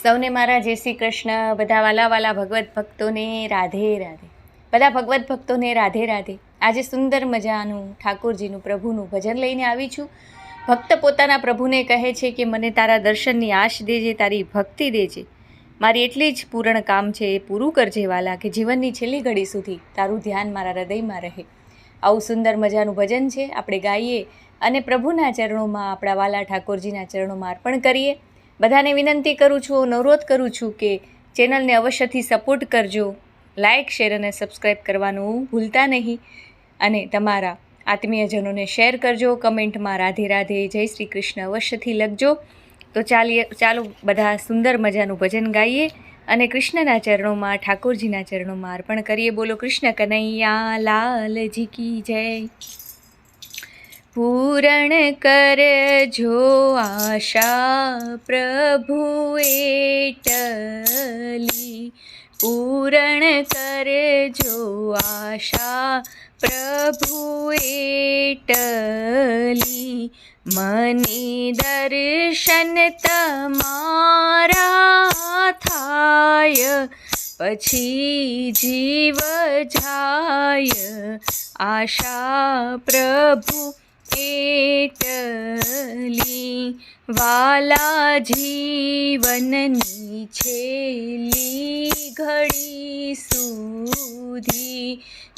સૌને મારા જય શ્રી કૃષ્ણ। બધા વાલા વાલા ભગવત ભક્તોને રાધે રાધે। બધા ભગવત ભક્તોને રાધે રાધે। આજે સુંદર મજાનું ઠાકોરજીનું પ્રભુનું ભજન લઈને આવી છું। ભક્ત પોતાના પ્રભુને કહે છે કે મને તારા દર્શનની આશ દેજે, તારી ભક્તિ દેજે, મારી એટલી જ પૂર્ણ કામ છે એ પૂરું કરજે વાલા, કે જીવનની છેલ્લી ઘડી સુધી તારું ધ્યાન મારા હૃદયમાં રહે। આવું સુંદર મજાનું ભજન છે, આપણે ગાઈએ અને પ્રભુના ચરણોમાં, આપણા વાલા ઠાકોરજીના ચરણોમાં અર્પણ કરીએ। બધાને વિનંતી કરું છું, અનુરોધ કરું છું કે ચેનલને અવશ્યથી સપોર્ટ કરજો, લાઇક શેર અને સબસ્ક્રાઈબ કરવાનું ભૂલતા નહીં, અને તમારા આત્મીયજનોને શેર કરજો। કમેન્ટમાં રાધે રાધે, જય શ્રી કૃષ્ણ અવશ્યથી લખજો। તો ચાલો બધા સુંદર મજાનું ભજન ગાઈએ અને કૃષ્ણના ચરણોમાં, ઠાકોરજીના ચરણોમાં અર્પણ કરીએ। બોલો કૃષ્ણ કનૈયા લાલજી કી જય। પૂરણ કરજો આશા પ્રભુ એટલી, પૂરણ કરજો આશા પ્રભુ એટલી, મને દર્શન તમારા થાય, પછી જીવ જાય આશા પ્રભુ એટલી। વાલા જીવનની છેલ્લી ઘડી સુધી,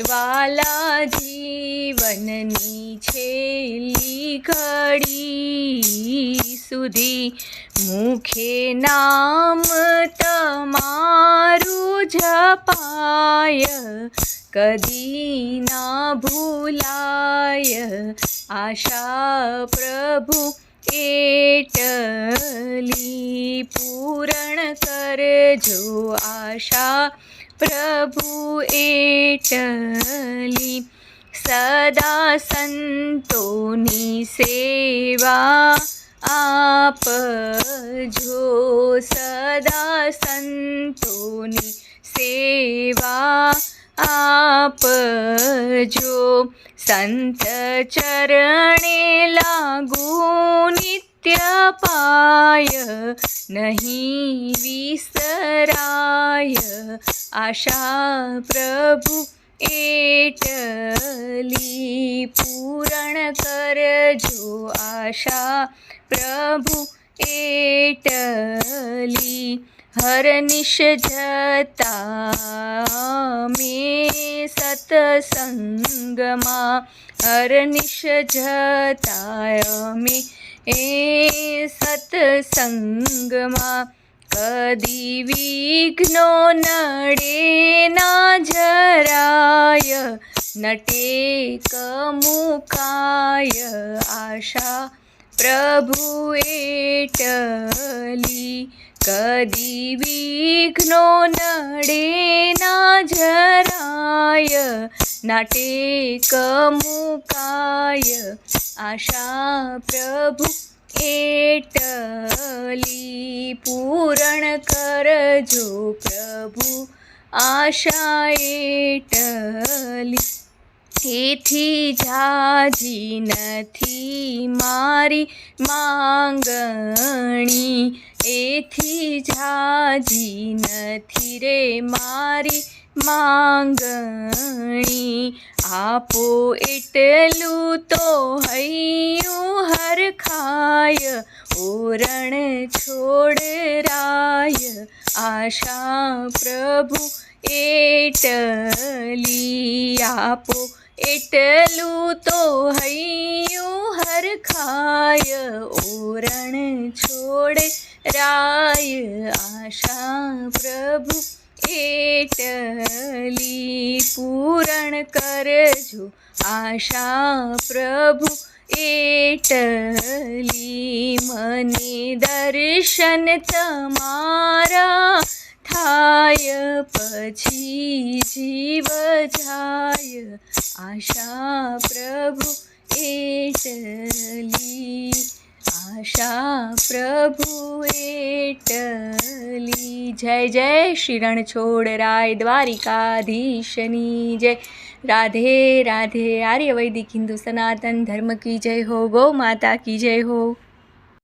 વાલા જીવનની છેલ્લી ઘડી સુધી, મુખે નામ તમારું જપાય, કદી ના ભૂલાય આશા પ્રભુ એટલી। પૂરણ કરજો આશા પ્રભુ એટલી, સદા સંતોની સેવા આપજો, સદા સંતોની સેવા આપજો, સંત ચરણે લાગુ નિત્ય પાય, નહીં વિસરાય આશા પ્રભુ એટલી। પૂરણ કરજો આશા પ્રભુ એટલી, હરનિશ જતા મેં સત્સંગમાં, હરનિશ જતા મેં સત્સંગમાં, કદી વિઘ્નો નડે ના જરાય, નટે કમુકાય આશા પ્રભુ એટલી, કદી વિઘ્નો નડે ના જરાય, નાટે કમુકાય આશા પ્રભુ એટલી। પૂરણ કરજો પ્રભુ આશા એટલી, એથી જાજી નથી મારી માંગણી, એથી જાજી નથી રે મારી માંગણી, આપો એટલું તો હૈયું હરખાય, ઓરણ છોડરાય આશા પ્રભુ એટલી। આપો એટલું તો હૈયું હરખાય, ઓરણ છોડરાય આશા પ્રભુ એટલી। પૂરણ કરજો આશા પ્રભુ એટલી, મને દર્શન તમારા થાય, પછી જીવ જાય આશા પ્રભુ એટલી, આશા પ્રભુ એટલી। જય જય શ્રી રણછોડરાય દ્વારિકાધીશની જય। राधे राधे। आर्य वैदिक हिंदू सनातन धर्म की जय हो। गौ माता की जय हो।